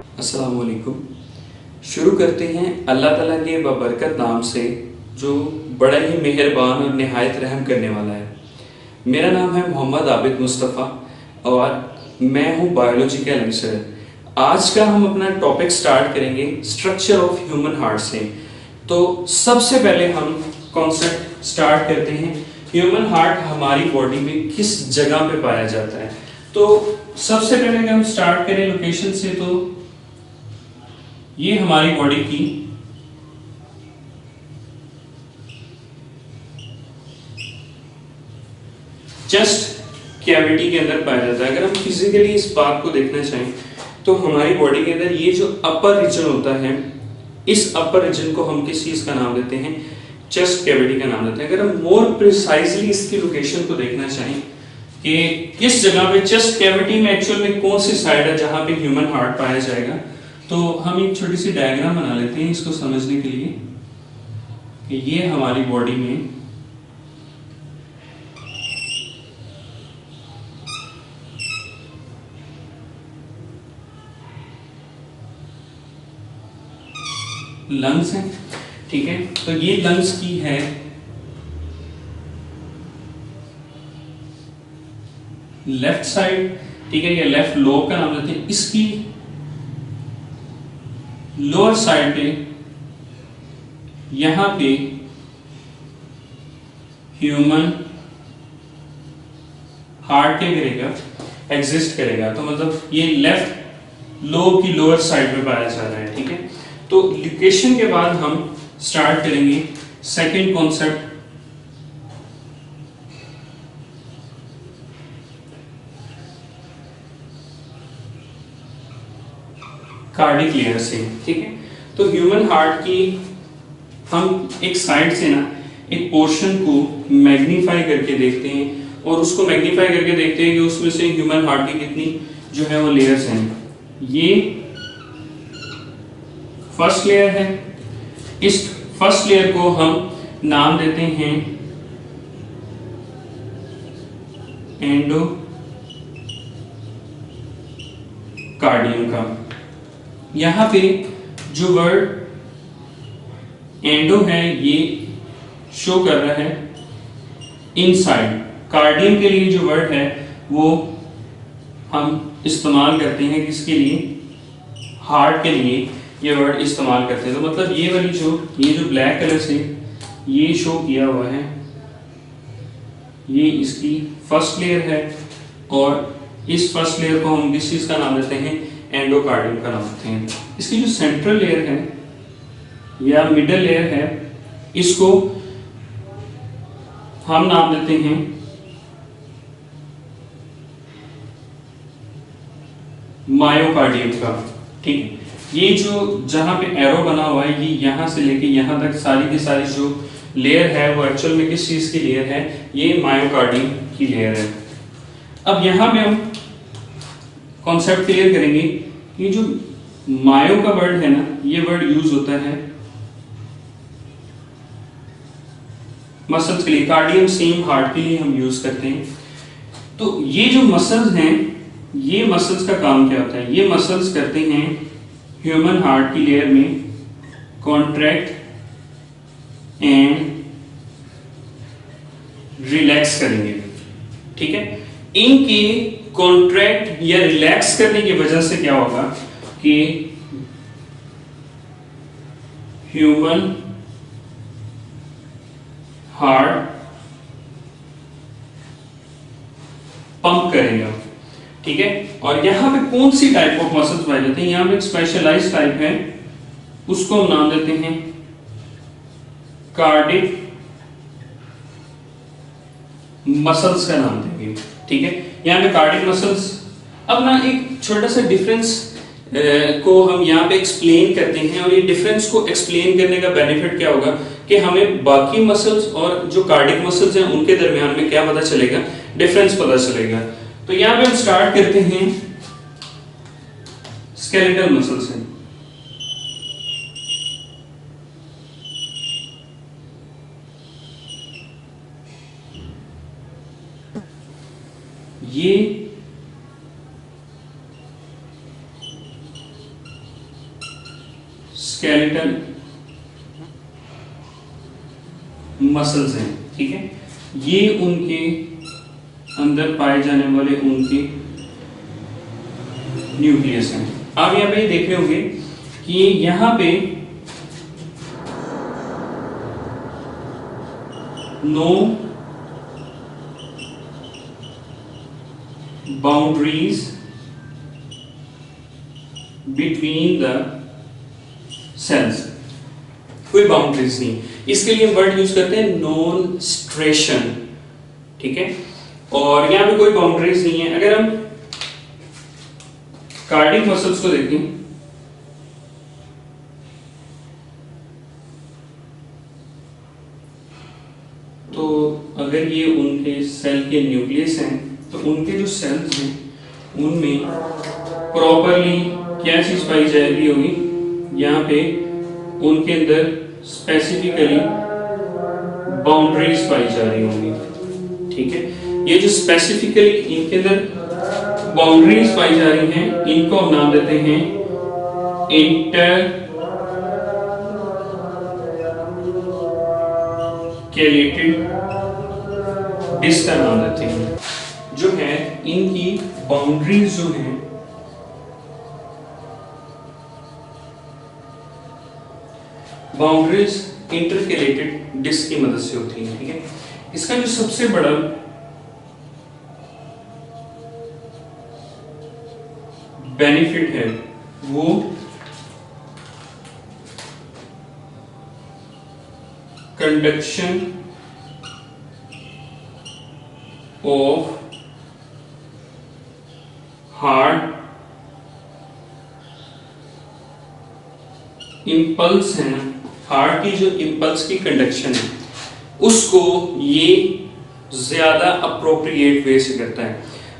अस्सलाम वालेकुम। शुरू करते हैं अल्लाह ताला के बबरकत नाम से जो बड़ा ही मेहरबान और निहायत रहम करने वाला है। मेरा नाम है मोहम्मद आबिद मुस्तफ़ा और मैं हूँ बायोलॉजी का लेक्चरर। आज का हम अपना टॉपिक स्टार्ट करेंगे स्ट्रक्चर ऑफ ह्यूमन हार्ट से। तो सबसे पहले हम कॉन्सेप्ट स्टार्ट करते हैं, ह्यूमन हार्ट हमारी बॉडी में किस जगह पे पाया जाता है। तो सबसे पहले अगर हम स्टार्ट करें लोकेशन से, तो ये हमारी बॉडी की चेस्ट कैविटी के अंदर पाया जाता है। अगर हम फिजिकली इस बात को देखना चाहें तो हमारी बॉडी के अंदर ये जो अपर रीजन होता है, इस अपर रीजन को हम किस चीज का नाम देते हैं, चेस्ट कैविटी का नाम देते हैं। अगर हम मोर प्रिसाइजली इसकी लोकेशन को देखना चाहें कि किस जगह पे चेस्ट कैविटी में एक्चुअल में कौन सी साइड है जहां पे ह्यूमन हार्ट पाया जाएगा, तो हम एक छोटी सी डायग्राम बना लेते हैं इसको समझने के लिए कि ये हमारी बॉडी में लंग्स हैं, ठीक है। तो ये लंग्स की है लेफ्ट साइड, ठीक है, ये लेफ्ट लोब का नाम देते हैं। इसकी लोअर साइड पे यहां पे ह्यूमन हार्ट क्या करेगा, एग्जिस्ट करेगा। तो मतलब ये लेफ्ट लोब की लोअर साइड पे पाया जा रहा है, ठीक है। तो लोकेशन के बाद हम स्टार्ट करेंगे सेकंड कॉन्सेप्ट, कार्डिक लेयर से, ठीक है। तो ह्यूमन हार्ट की हम एक साइड से ना एक पोर्शन को मैग्नीफाई करके देखते हैं और उसको मैग्नीफाई करके देखते हैं कि उसमें से ह्यूमन हार्ट की कितनी जो है वो लेयर्स हैं। ये फर्स्ट लेयर है। इस फर्स्ट लेयर को हम नाम देते हैं एंडोकार्डियम का। यहां पे जो वर्ड एंडो है ये शो कर रहा है इनसाइड। कार्डियम के लिए जो वर्ड है वो हम इस्तेमाल करते हैं किसके लिए, हार्ट के लिए ये वर्ड इस्तेमाल करते हैं। तो मतलब ये वाली ये जो ब्लैक कलर से ये शो किया हुआ है, ये इसकी फर्स्ट लेयर है और इस फर्स्ट लेयर को हम किस चीज का नाम देते हैं, एंडोकार्डियम का नाम देते हैं। इसकी जो सेंट्रल लेयर है या मिडल लेयर है, इसको हम नाम देते हैं मायोकार्डियम का, ठीक है। ये जो जहां पे एरो बना हुआ है, ये यहां से लेके यहां तक सारी की सारी जो लेयर है वो एक्चुअल में किस चीज की लेयर है, ये मायोकार्डियम की लेयर है। अब यहां पे हम कॉन्सेप्ट क्लियर करेंगे। ये जो मायो का वर्ड है ना, ये वर्ड यूज होता है मसल्स के लिए, कार्डियम सेम हार्ट के लिए हम यूज करते हैं। तो ये जो मसल्स हैं, ये मसल्स का काम क्या होता है, ये मसल्स करते हैं ह्यूमन हार्ट की लेयर में कॉन्ट्रैक्ट एंड रिलैक्स करेंगे, ठीक है। इनके कॉन्ट्रैक्ट या रिलैक्स करने की वजह से क्या होगा कि ह्यूमन हार्ट पंप करेगा, ठीक है। और यहां पे कौन सी टाइप ऑफ मसल्स पाए जाते हैं, यहां पे एक स्पेशलाइज्ड टाइप है, उसको हम नाम देते हैं कार्डिक मसल्स का नाम देंगे, ठीक है। यहाँ पे कार्डिक मसल्स। अब ना एक छोटा सा डिफरेंस को हम यहाँ पे एक्सप्लेन करते हैं, और ये डिफरेंस को एक्सप्लेन करने का बेनिफिट क्या होगा कि हमें बाकी मसल्स और जो कार्डिक मसल्स हैं उनके दरमियान में क्या पता चलेगा, डिफरेंस पता चलेगा। तो यहाँ पे हम स्टार्ट करते हैं स्केलेटल मसल से। ये स्केलेटल मसल्स हैं, ठीक है। ये उनके अंदर पाए जाने वाले उनके न्यूक्लियस हैं। आप यहाँ पे देख रहे होंगे कि यहाँ पे no boundaries between the cells, कोई बाउंड्रीज नहीं। इसके लिए वर्ड यूज करते हैं नॉन स्ट्रेशन, ठीक है। और यहां पे कोई बाउंड्रीज नहीं है। अगर हम कार्डियक मसल्स को देखें तो अगर ये उनके सेल के न्यूक्लियस हैं तो उनके जो सेल्स हैं उनमें प्रॉपरली क्या चीज पाई जा रही होगी, यहाँ पे उनके अंदर स्पेसिफिकली बाउंड्रीज पाई जा रही होंगी, ठीक है। ये जो स्पेसिफिकली इनके अंदर बाउंड्रीज पाई जा रही हैं, इनको हम नाम देते हैं इंटरकैलेटेड डिस्क का नाम देते हैं। जो है इनकी बाउंड्रीज जो हैं बाउंड्रीज इंटरकैलेटेड डिस्क की मदद से होती है, ठीक है। इसका जो सबसे बड़ा बेनिफिट है वो कंडक्शन ऑफ हार्ट इंपल्स है, हार्ट की जो इंपल्स की कंडक्शन है उसको ये ज्यादा अप्रोप्रिएट वे से करता है।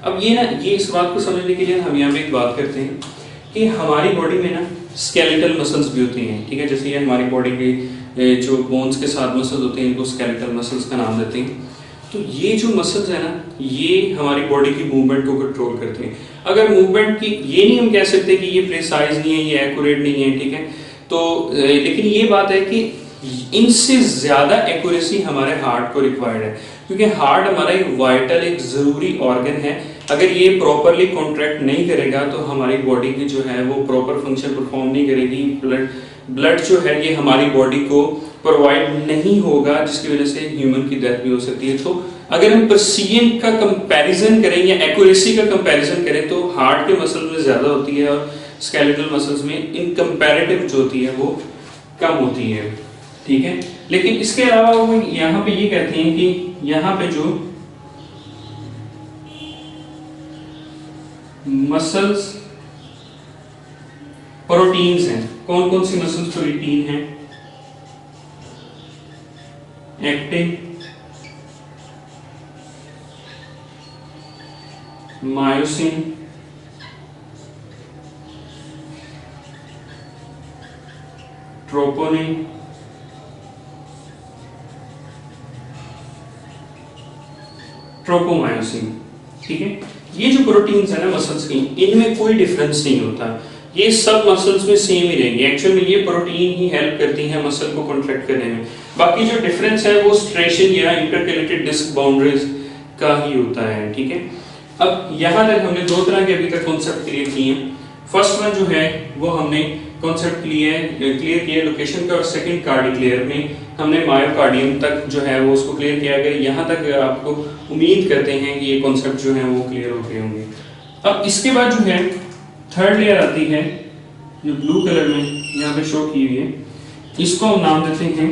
अब ये इस बात को समझने के लिए हम यहाँ पे एक बात करते हैं कि हमारी बॉडी में ना स्केलेटल मसल्स भी होती हैं, ठीक है। जैसे ये हमारी बॉडी के जो बोन्स के साथ मसल्स होते हैं इनको स्केलेटल मसल्स का नाम देते हैं। तो ये जो मसल्स है ना ये हमारी बॉडी की मूवमेंट को कंट्रोल करते हैं। अगर मूवमेंट की ये नहीं हम कह सकते कि ये प्रिसाइज नहीं है, ये एक्यूरेट नहीं है, ठीक है। तो लेकिन ये बात है कि इनसे ज्यादा एक्यूरेसी हमारे हार्ट को रिक्वायर्ड है, क्योंकि हार्ट हमारा एक वाइटल एक जरूरी ऑर्गन है। अगर ये प्रॉपरली कॉन्ट्रैक्ट नहीं करेगा तो हमारी बॉडी की जो है वो प्रॉपर फंक्शन परफॉर्म नहीं करेगी। ब्लड जो है ये हमारी बॉडी को प्रोवाइड नहीं होगा, जिसकी वजह से ह्यूमन की डेथ भी हो सकती है। तो अगर हम प्रेसिजन का कंपैरिजन करें या एक्यूरेसी का कंपैरिजन करें तो हार्ट के मसल में ज्यादा होती है और स्केलेटल मसल्स में इन कंपैरेटिव जो होती है वो कम होती है, ठीक है। लेकिन इसके अलावा वो यहाँ पे ये कहते हैं कि यहाँ पे जो मसल्स प्रोटीन्स हैं, कौन कौन सी मसल्स प्रोटीन हैं, एक्टिन, मायोसिन, ट्रोपोनिन, ट्रोपोमायोसिन, ठीक है। ये जो प्रोटीन्स है ना मसल्स की, इनमें कोई डिफरेंस नहीं होता, ये सब मसल्स में सेम ही रहेंगे। एक्चुअल में ये प्रोटीन ही हेल्प करती है मसल को कॉन्ट्रैक्ट करने में। बाकी जो डिफरेंस है वो स्ट्रेशन या इंटरकैलेटेड डिस्क बाउंड्रीज का ही होता है, ठीक है। अब यहाँ तक हमने दो तरह के अभी तक कॉन्सेप्ट क्लियर किए हैं। फर्स्ट वन जो है वो हमने कॉन्सेप्ट क्लियर किया लोकेशन का, और सेकंड कार्डियक में हमने मायोकार्डियम तक जो है वो उसको क्लियर किया गया। यहाँ तक आपको उम्मीद करते हैं कि ये कॉन्सेप्ट जो है वो क्लियर हो गए होंगे। अब इसके बाद जो है थर्ड लेयर आती है जो ब्लू कलर में यहाँ पे शो की हुई है, इसको हम नाम देते हैं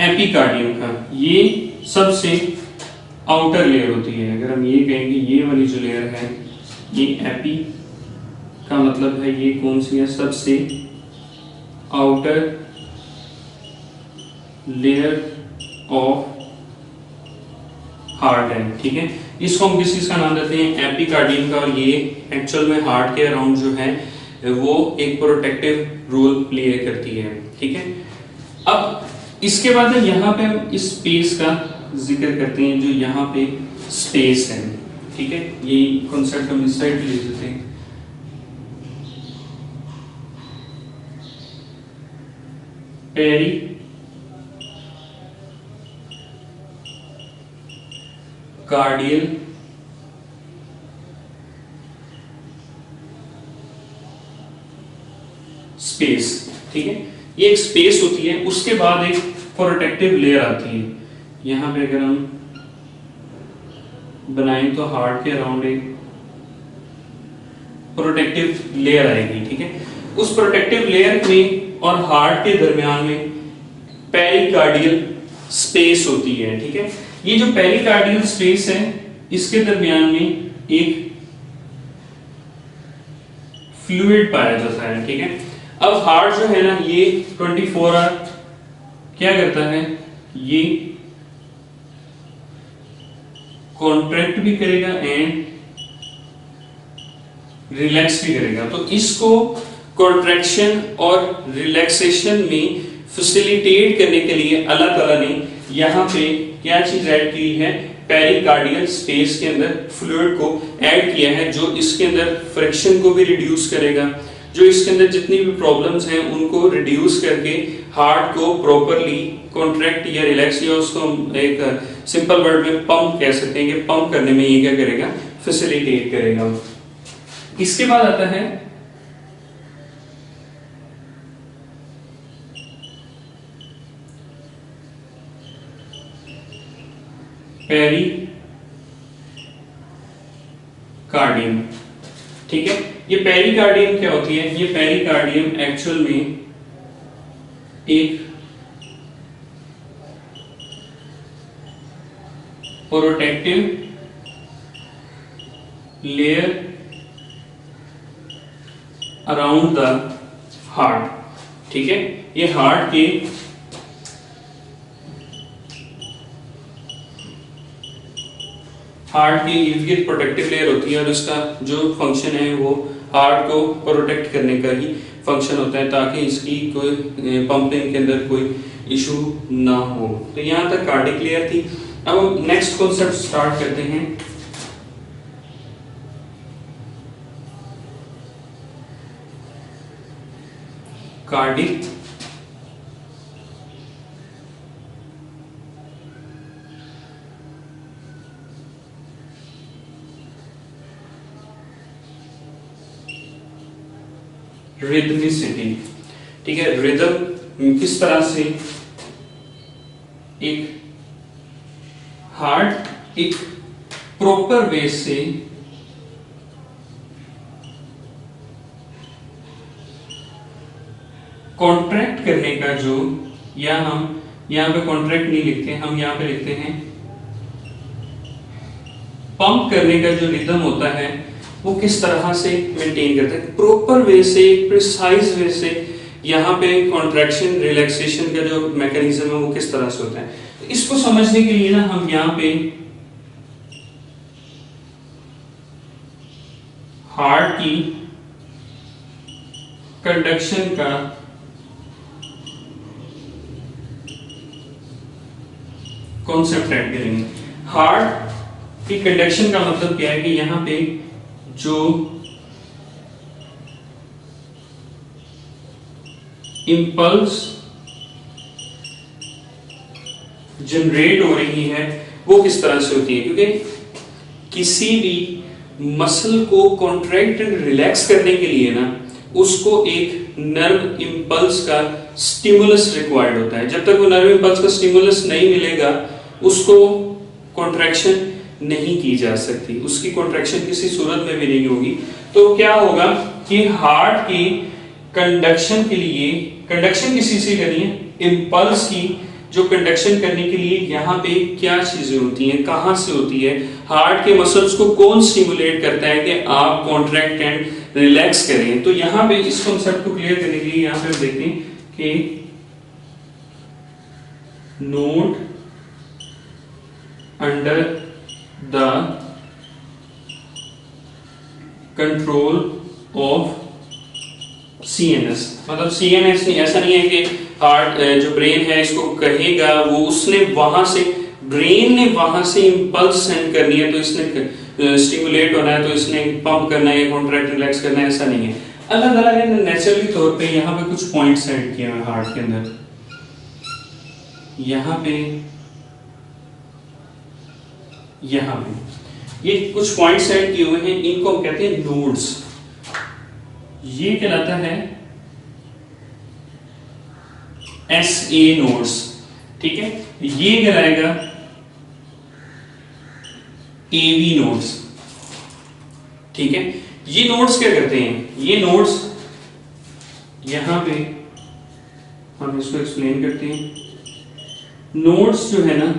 एपिकार्डियम का। ये सबसे आउटर लेयर होती है। अगर हम ये कहेंगे ये वाली जो लेयर है ये एपी का मतलब है ये कौन सी है, सबसे आउटर लेयर ऑफ हार्ट है, ठीक है। इसको हम किस चीज का नाम देते हैं, एपिकार्डियम का। और ये एक्चुअल में हार्ट के अराउंड जो है वो एक प्रोटेक्टिव रोल प्ले करती है, ठीक है। अब इसके बाद यहाँ पे हम इस स्पेस का जिक्र करते हैं, जो यहाँ पे स्पेस है, ठीक है, यही कॉन्सेप्ट हम इस साइड ले लेते हैं। पेरी कार्डियल स्पेस, ठीक है, ये एक स्पेस होती है। उसके बाद एक प्रोटेक्टिव लेयर आती है। यहां पे अगर हम बनाएं तो हार्ट के अराउंड एक प्रोटेक्टिव लेयर आएगी, ठीक है। उस प्रोटेक्टिव लेयर में और हार्ट के दरमियान में पेरिकार्डियल स्पेस होती है, ठीक है। ये जो पेरिकार्डियल स्पेस है, इसके दरमियान में एक फ्लूइड पाया जाता है, ठीक है। अब हार्ट जो है ना, ये 24 आवर क्या करता है, ये कॉन्ट्रैक्ट भी करेगा एंड रिलैक्स भी करेगा। तो इसको कॉन्ट्रैक्शन और रिलैक्सेशन में फैसिलिटेट करने के लिए अल्लाह ताला ने यहाँ पे क्या चीज ऐड की है, पेरिकार्डियल स्पेस के अंदर फ्लूइड को ऐड किया है, जो इसके अंदर फ्रिक्शन को भी रिड्यूस करेगा, जो इसके अंदर जितनी भी प्रॉब्लम्स हैं उनको रिड्यूस करके हार्ट को प्रॉपरली कॉन्ट्रैक्ट या रिलैक्स, या उसको हम एक सिंपल वर्ड में पंप कह सकते हैं कि पंप करने में ये क्या करेगा, फैसिलिटेट करेगा। इसके बाद आता है पेरिकार्डियम, ठीक है। ये पेरिकार्डियम क्या होती है, ये पेरिकार्डियम एक्चुअल में एक protective layer around the heart, ठीक है। ये हार्ट के इर्द गिर्द प्रोटेक्टिव लेयर होती है, और इसका जो फंक्शन है वो हार्ट को प्रोटेक्ट करने का ही फंक्शन होता है, ताकि इसकी कोई पंपिंग के अंदर कोई इशू ना हो। तो यहां तक कार्डिक लेयर थी। अब हम नेक्स्ट कॉन्सेप्ट स्टार्ट करते हैं। कार्डिक रिदमिसिटी, ठीक है। रिदम किस तरह से एक हार्ट एक प्रॉपर वे से कॉन्ट्रैक्ट करने का, जो या हम यहां पे कॉन्ट्रैक्ट नहीं लिखते, हम यहां पे लिखते हैं पंप करने का जो रिदम होता है वो किस तरह से मेंटेन करता है, प्रॉपर वे से, प्रिसाइज वे से। यहाँ पे कॉन्ट्रैक्शन रिलैक्सेशन का जो मैकेनिज्म है वो किस तरह से होता है। तो इसको समझने के लिए ना हम यहाँ पे हार्ट की कंडक्शन का कॉन्सेप्ट ऐड करेंगे। हार्ट की कंडक्शन का मतलब क्या है कि यहाँ पे जो इंपल्स जनरेट हो रही है वो किस तरह से होती है, क्योंकि किसी भी मसल को कॉन्ट्रैक्ट एंड रिलैक्स करने के लिए ना उसको एक नर्व इंपल्स का स्टिमुलस रिक्वायर्ड होता है। जब तक वो नर्व इंपल्स का स्टिमुलस नहीं मिलेगा उसको कॉन्ट्रैक्शन नहीं की जा सकती, उसकी कॉन्ट्रैक्शन किसी सूरत में भी नहीं होगी। तो क्या होगा कि हार्ट की कंडक्शन के लिए, कंडक्शन किसी से करनी है, इंपल्स की जो कंडक्शन करने के लिए यहाँ पे क्या चीजें होती हैं, कहां से होती है, हार्ट के मसल्स को कौन स्टिमुलेट करता है कि आप कॉन्ट्रैक्ट एंड रिलैक्स करें। तो यहाँ पे इस कॉन्सेप्ट को क्लियर करने के लिए यहाँ पे देखते हैं कि note under the control of CNS, मतलब CNS नहीं, ऐसा नहीं है कि हार्ट जो ब्रेन है इसको कहेगा, वो उसने वहां से, ब्रेन ने वहां से इंपल्स सेंड करनी है तो इसने स्टिमुलेट होना है तो इसने पंप करना है या कॉन्ट्रैक्ट रिलैक्स करना है, ऐसा नहीं है। अलग अलग है नेचुरली तौर पे। यहाँ पे कुछ पॉइंट्स ऐड किए हैं हार्ट के अंदर, यहाँ पे ये कुछ पॉइंट्स ऐड किए हुए हैं, इनको हम कहते हैं नोड्स। ये कहलाता है SA नोड्स, ठीक है। ये कहलाएगा AV नोड्स, ठीक है। ये नोड्स क्या करते हैं, ये नोड्स यहां पे हम इसको एक्सप्लेन करते हैं। नोड्स जो है ना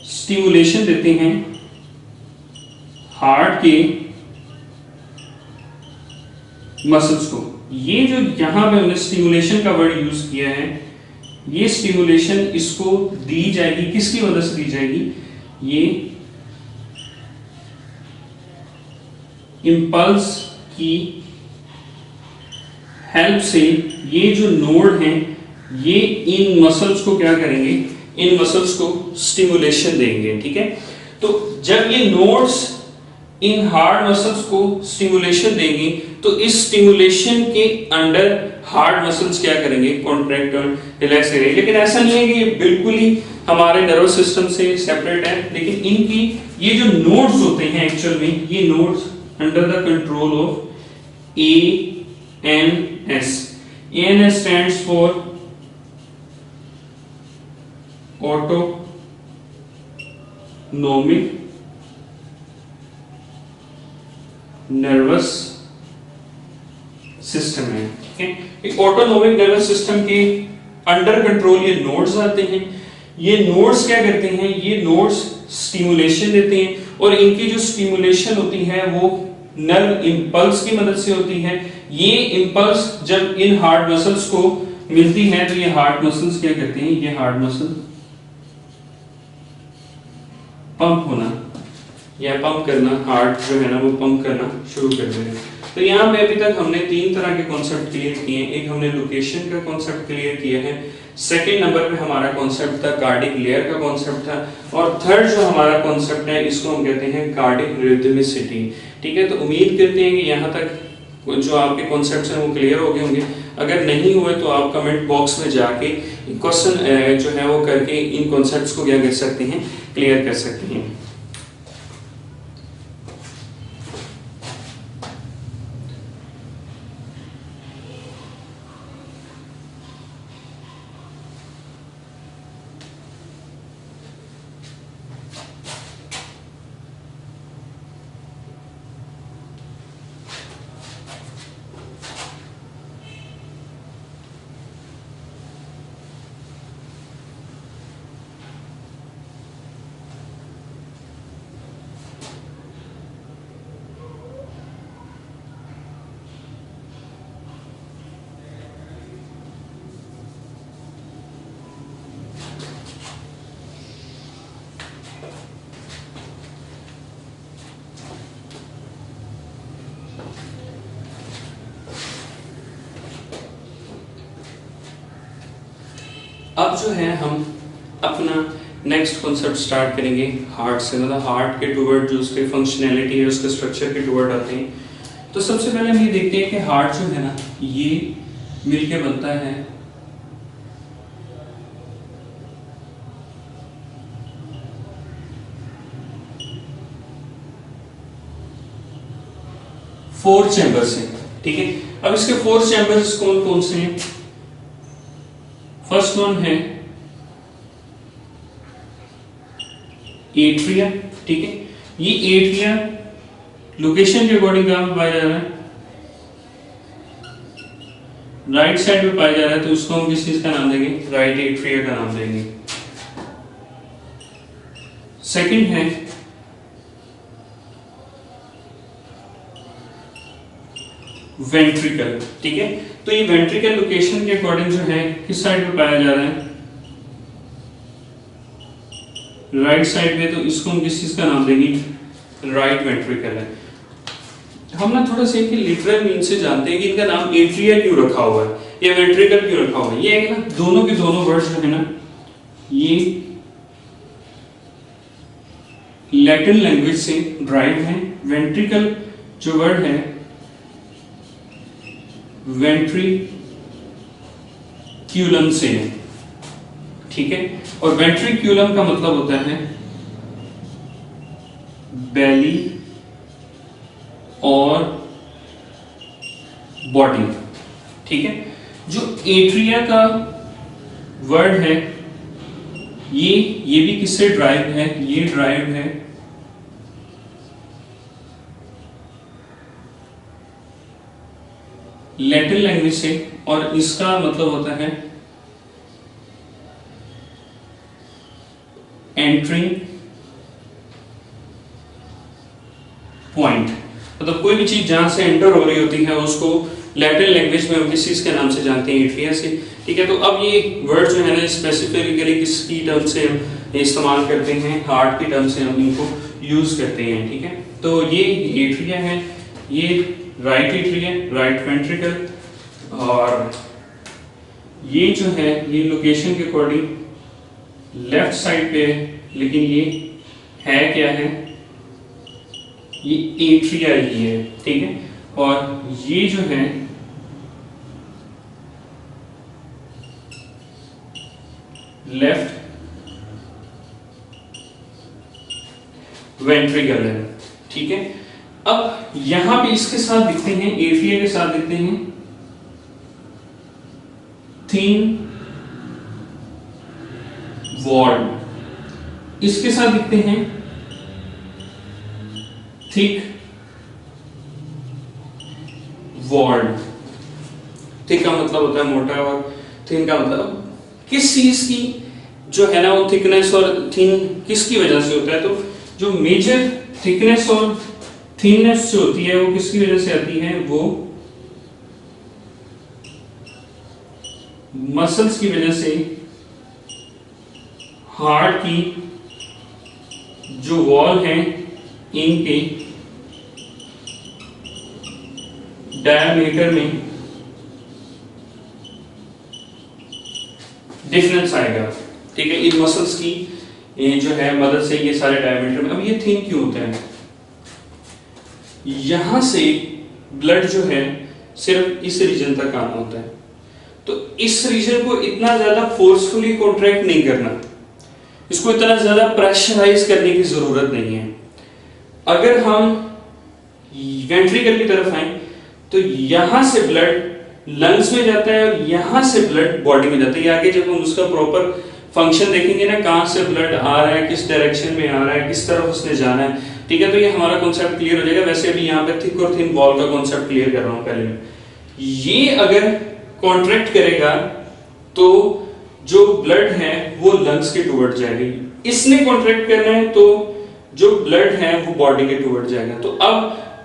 स्टिमुलेशन देते हैं हार्ट के मसल्स को। ये जो यहां पे हमने स्टिमुलेशन का वर्ड यूज किया है, ये स्टिमुलेशन इसको दी जाएगी, किसकी मदद से दी जाएगी, ये इंपल्स की हेल्प से। ये जो नोड हैं ये इन मसल्स को क्या करेंगे, इन मसल्स को स्टिमुलेशन देंगे, ठीक है। तो जब ये नोड्स इन हार्ड मसल्स को स्टिमुलेशन देंगे तो इस स्टिमुलेशन के अंडर हार्ड मसल्स क्या करेंगे, कॉन्ट्रैक्ट और रिलैक्स करेंगे। लेकिन ऐसा नहीं है कि ये बिल्कुल ही हमारे नर्वस सिस्टम से सेपरेट है, लेकिन इनकी ये जो नोड्स होते हैं एक्चुअल में, ये nodes under the control of ANS। ANS stands for autonomic nervous system है, ठीक है। ऑटोनोमिक नर्वस सिस्टम के अंडर कंट्रोल ये नोड्स आते हैं। ये नोड्स क्या करते हैं, ये नोड्स स्टिमुलेशन देते हैं और इनकी जो स्टिमुलेशन होती है वो नर्व इंपल्स की मदद से होती है। ये इंपल्स जब इन हार्ट मसल्स को मिलती है तो ये हार्ट मसल्स क्या करते हैं, ये हार्ट मसल पंप होना या पंप करना, हार्ट जो है ना वो पंप करना शुरू कर देगा। तो यहाँ पे अभी तक हमने 3 तरह के कॉन्सेप्ट क्लियर किए हैं। एक हमने लोकेशन का कॉन्सेप्ट क्लियर किया है, सेकंड नंबर पे हमारा कॉन्सेप्ट था कार्डिक लेयर का कॉन्सेप्ट था, और थर्ड जो हमारा कॉन्सेप्ट है इसको हम कहते हैं कार्डिक रिदमिसिटी, ठीक है। तो उम्मीद करते हैं कि यहाँ तक जो आपके कॉन्सेप्ट्स हैं वो क्लियर हो गए होंगे। अगर नहीं हुए तो आप कमेंट बॉक्स में जाके क्वेश्चन जो है वो करके इन कॉन्सेप्ट्स को क्या कर सकते हैं, क्लियर कर सकते हैं। अब जो है हम अपना नेक्स्ट कॉन्सेप्ट स्टार्ट करेंगे हार्ट से, मतलब हार्ट के टूवर्ड जो उसके फंक्शनैलिटी है उसके स्ट्रक्चर के टूवर्ड आते हैं। तो सबसे पहले हम ये देखते हैं कि हार्ट जो है ना ये मिलके बनता है फोर चैम्बर से, ठीक है। अब इसके 4 चैम्बर्स कौन कौन से हैं? फर्स्ट वन है एट्रिया, ठीक है। ये एट्रिया लोकेशन के अकॉर्डिंग कहां पे पाया जा रहा है, राइट साइड पे पाया जा रहा है, तो उसको हम किस चीज का नाम देंगे, राइट एट्रिया का नाम देंगे। सेकंड है वेंट्रिकल, ठीक है। तो ये वेंट्रिकल लोकेशन के अकॉर्डिंग जो है किस साइड पे पाया जा रहा है, राइट साइड पे, तो इसको हम किस चीज का नाम देंगे, राइट वेंट्रिकल है। हम ना थोड़ा सा इनके लिटरल मीन से जानते हैं कि इनका नाम एट्रिया क्यों रखा हुआ है या वेंट्रिकल क्यों रखा हुआ है। ये है कि ना दोनों के दोनों वर्ड्स जो है ना ये लैटिन लैंग्वेज से ड्राइव है। वेंट्रिकल जो वर्ड है वेंट्रिक्यूलम से है, ठीक है। और वेंट्रिक्यूलम का मतलब होता है बेली और बॉडी, ठीक है। जो एट्रिया का वर्ड है ये भी किससे ड्राइव है? ये ड्राइव है लैटिन लैंग्वेज से, और इसका मतलब होता है एंट्रिंग पॉइंट। मतलब कोई भी चीज जहां से एंटर हो रही होती है उसको लैटिन लैंग्वेज में हम किस चीज के नाम से जानते हैं? एट्रिया से, ठीक है। तो अब ये वर्ड जो है ना स्पेसिफिकली किसकी टर्म से हम इस्तेमाल करते हैं? हार्ट की टर्म से हम इनको यूज करते हैं, ठीक है। तो ये एट्रिया है, ये राइट एट्रिया, राइट वेंट्रिकल, और ये जो है ये लोकेशन के अकॉर्डिंग लेफ्ट साइड पे है, लेकिन ये है क्या है? ये एट्रिया ही है, ठीक है। और ये जो है लेफ्ट वेंट्रिकल है, ठीक है। अब यहां पे इसके साथ दिखते हैं, एट्रिया के साथ दिखते हैं थिन वॉल, इसके साथ दिखते हैं थिक वॉल। थिक का मतलब होता है मोटा, और थिन का मतलब किस चीज की जो है ना वो थिकनेस और थिन किसकी वजह से होता है? तो जो मेजर थिकनेस और थिननेस जो होती है वो किसकी वजह से आती है? वो मसल्स की वजह से। हार्ट की जो वॉल है इनके डायमीटर में डिफरेंस आएगा, ठीक है। इन मसल्स की जो है मदद से ये सारे डायमीटर में। अब ये थिन क्यों होता है? यहां से ब्लड जो है सिर्फ इस रीजन तक आना होता है, तो इस रीजन को इतना ज्यादा फोर्सफुली कॉन्ट्रैक्ट नहीं करना, इसको इतना ज्यादा प्रेशराइज करने की जरूरत नहीं है। अगर हम वेंट्रिकल की तरफ आए तो यहां से ब्लड लंग्स में जाता है और यहां से ब्लड बॉडी में जाता है। आगे जब हम उसका प्रॉपर फंक्शन देखेंगे ना, कहां से ब्लड आ रहा है, किस डायरेक्शन में आ रहा है, किस तरफ उसने जाना है, ठीक है। तो ये हमारा कॉन्सेप्ट क्लियर हो जाएगा। वैसे अभी यहाँ पे थिक और थिन वॉल का कॉन्सेप्ट क्लियर कर रहा हूं पहले। ये अगर कॉन्ट्रैक्ट करेगा तो जो ब्लड है वो लंग्स के टुवर्ड जाएगी, इसने कॉन्ट्रैक्ट करना है तो जो ब्लड है वो बॉडी के टुवर्ड जाएगा। तो अब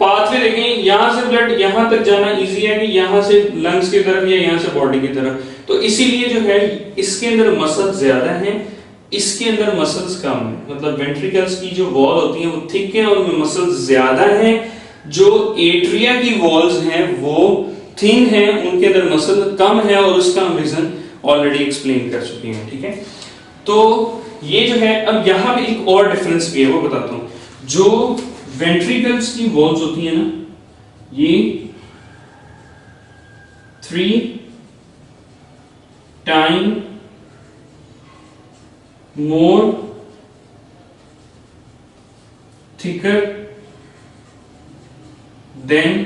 पाथवे देखें, यहां से ब्लड यहां तक जाना इजी है कि यहां से लंग्स की तरफ या यहां से बॉडी की तरफ। तो इसीलिए जो है इसके अंदर मसल्स ज्यादा हैं, इसके अंदर मसल्स कम है। मतलब वेंट्रिकल्स की जो वॉल होती है वो थिक है और उनमें मसल्स ज्यादा हैं। जो एट्रिया की वॉल्स हैं वो थिन है, उनके अंदर मसल कम है, और उसका हम रीजन ऑलरेडी एक्सप्लेन कर चुके हैं, ठीक है। तो ये जो है, अब यहां पे एक और डिफरेंस भी है वो बताता हूं। जो वेंट्रिकल्स की वॉल्स होती है ना, ये 3 time more thicker than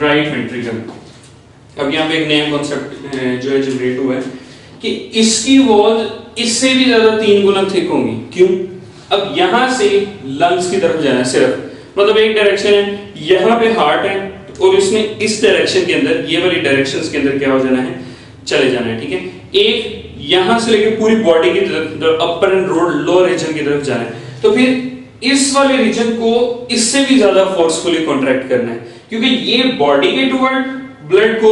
right ventricle. अब यहां पे एक नया कॉन्सेप्ट जो है जनरेट हुआ है कि इसकी वॉल इससे भी ज्यादा 3 गुना थिक होंगी। क्यों? अब यहां से लंग्स की तरफ जाना है सिर्फ, मतलब एक डायरेक्शन है, यहां पे हार्ट है और इसने इस डायरेक्शन के अंदर, ये वाली डायरेक्शंस के अंदर क्या हो जाना है, चले जाना है, ठीक है। एक यहां से लेके पूरी बॉडी की तरफ, अपर एंड लोअर रीजन की तरफ जाना है। तो फिर इस वाले रीजन को इससे भी ज्यादा फोर्सफुली कॉन्ट्रैक्ट करना है, क्योंकि ये बॉडी के टुवर्ड ब्लड को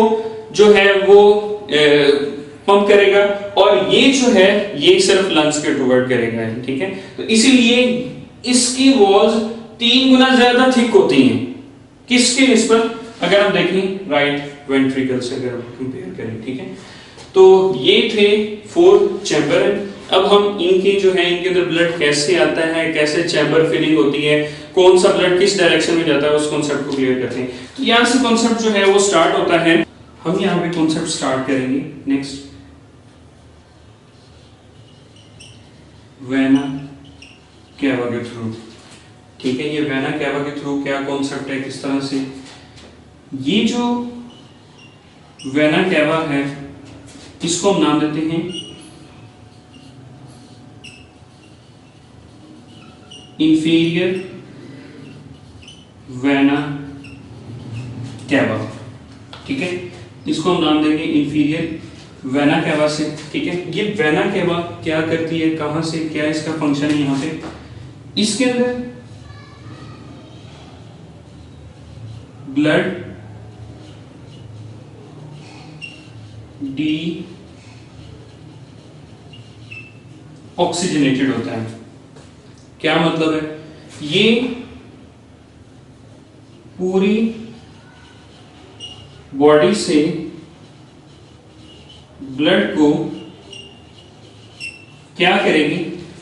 जो है वो पंप करेगा, और ये जो है ये सिर्फ लंग्स के टुवर्ड करेगा, ठीक है। तो इसीलिए इसकी वॉल्स 3 गुना ज्यादा थिक होती हैं। किसके निस्बत? अगर हम देखें राइट वेंट्रिकल से अगर हम कंपेयर करें, ठीक है। तो ये थे 4 चैम्बर। अब हम इनके जो है इनके अंदर ब्लड कैसे आता है, कैसे चैम्बर फिलिंग होती है, कौन सा ब्लड किस डायरेक्शन में जाता है, उस कॉन्सेप्ट को क्लियर करते हैं। तो यहाँ से कॉन्सेप्ट जो है वो स्टार्ट होता है। हम यहाँ पे कॉन्सेप्ट स्टार्ट करेंगे। नेक्स्ट, वेना कैवा के थ्रू। ठीक है, ये वेना कैवा के थ्रू क्या कॉन्सेप्ट है, किस तरह से ये जो वेना कैवा है इसको हम नाम देते हैं इंफीरियर वेना कैवा। ठीक है, इसको हम नाम देंगे इंफीरियर वेना कैवा से। ठीक है, ये वेना कैवा क्या करती है, कहां से, क्या इसका फंक्शन है यहां पे, इसके अंदर ब्लड डी ऑक्सीजनेटेड होता है। क्या मतलब है, ये पूरी बॉडी से ब्लड को क्या करेगी,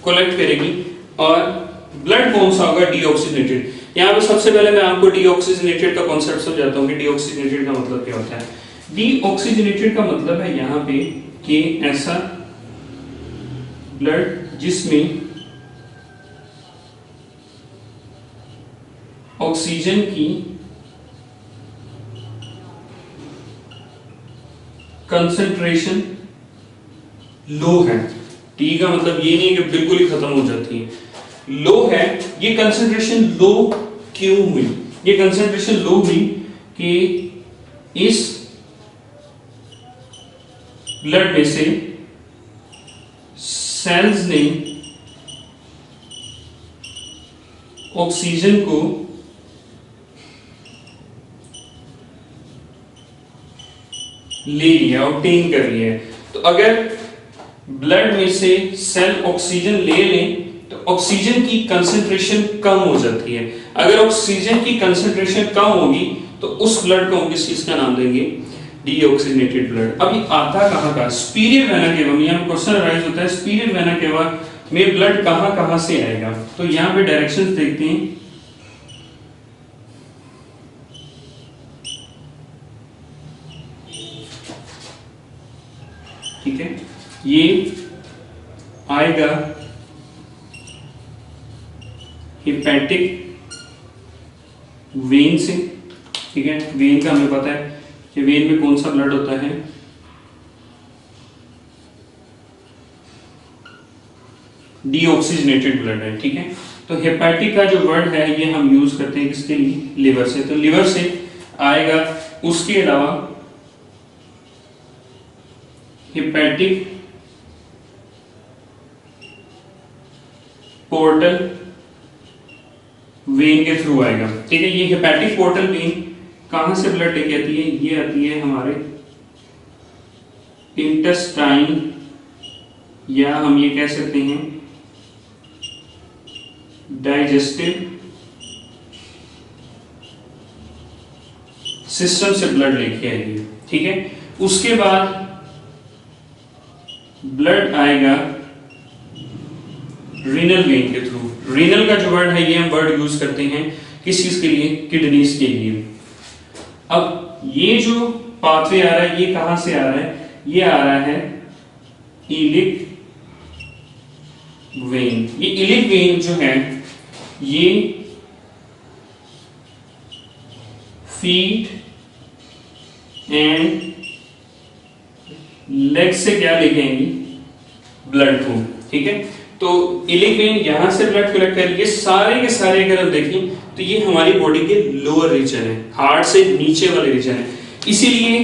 कलेक्ट करेगी, और ब्लड कौन सा होगा, डीऑक्सीजनेटेड। यहां पे सबसे पहले मैं आपको डीऑक्सीजनेटेड का कॉन्सेप्ट समझाता हूं कि डीऑक्सीजनेटेड का मतलब क्या होता है। डीऑक्सीजनेटेड का मतलब है यहां पे कि ऐसा ब्लड जिसमें ऑक्सीजन की कंसंट्रेशन लो है। टी का मतलब ये नहीं है कि बिल्कुल ही खत्म हो जाती है, लो है। ये कंसंट्रेशन लो क्यों हुई, ये कंसंट्रेशन लो हुई कि इस ब्लड में से सेल्स ने ऑक्सीजन को ले लिया, ऑब्टेन कर लिया है। तो अगर ब्लड में से सेल ऑक्सीजन ले लें तो ऑक्सीजन की कंसंट्रेशन कम हो जाती है। अगर ऑक्सीजन की कंसंट्रेशन कम होगी तो उस ब्लड को हम किस चीज का नाम देंगे, डीऑक्सीजनेटेड ब्लड। अब ये आता कहां का, सुपीरियर वेना केवा में। यहां क्वेश्चन राइज होता है सुपीरियर वेना केवा में ब्लड कहां से आएगा। तो यहां पे डायरेक्शंस देखते हैं। ठीक है, ये आएगा हिपैटिक वेन से। ठीक है, वेन का हमें पता है कि वेन में कौन सा ब्लड होता है, डीऑक्सीजनेटेड ब्लड है। ठीक है, तो हेपेटिक का जो वर्ड है ये हम यूज करते हैं किसके लिए, लिवर से। तो लिवर से आएगा। उसके अलावा हेपेटिक पोर्टल वेन के थ्रू आएगा। ठीक है, ये हेपेटिक पोर्टल वेन कहां से ब्लड लेके आती है, ये आती है हमारे इंटेस्टाइन, या हम ये कह सकते हैं डाइजेस्टिव सिस्टम से ब्लड लेके आएगी। ठीक है, उसके बाद ब्लड आएगा रीनल वेन के थ्रू। रीनल का जो वर्ड है ये हम वर्ड यूज करते हैं किस चीज के लिए, किडनीज के लिए। अब ये जो पाथवे आ रहा है ये कहां से आ रहा है, ये आ रहा है इलिक वेन। ये इलिक वेन जो है ये फीट एंड लेग से क्या लेके आएंगी, ब्लड को। ठीक है, तो इलिक वेन यहां से ब्लड कलेक्ट कर, ये सारे के सारे अगर हम देखें तो ये हमारी बॉडी के लोअर रीजन है, हार्ट से नीचे वाले रीजन है। इसीलिए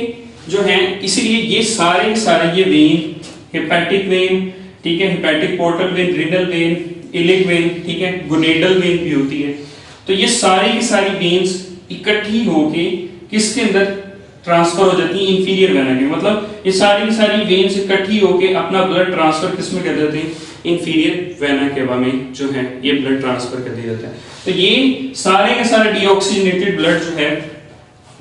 जो है, इसीलिए ये सारे के सारे ये वेन, हेपेटिक वेन, ठीक है, hepatic portal vein, renal vein, iliac when, ठीक है, गोनेडल वेन भी होती है। तो ये सारी की सारी वेन्स इकट्ठी होके किसके अंदर ट्रांसफर हो जाती है, इंफीरियर वेना के। मतलब ये सारी की सारी वेन्स इकट्ठी होके अपना ब्लड ट्रांसफर किस में कर देते हैं, इंफीरियर वेना केवा में जो है ये ब्लड ट्रांसफर कर दिया जाता है। तो ये सारे के सारे डीऑक्सीजनेटेड ब्लड जो है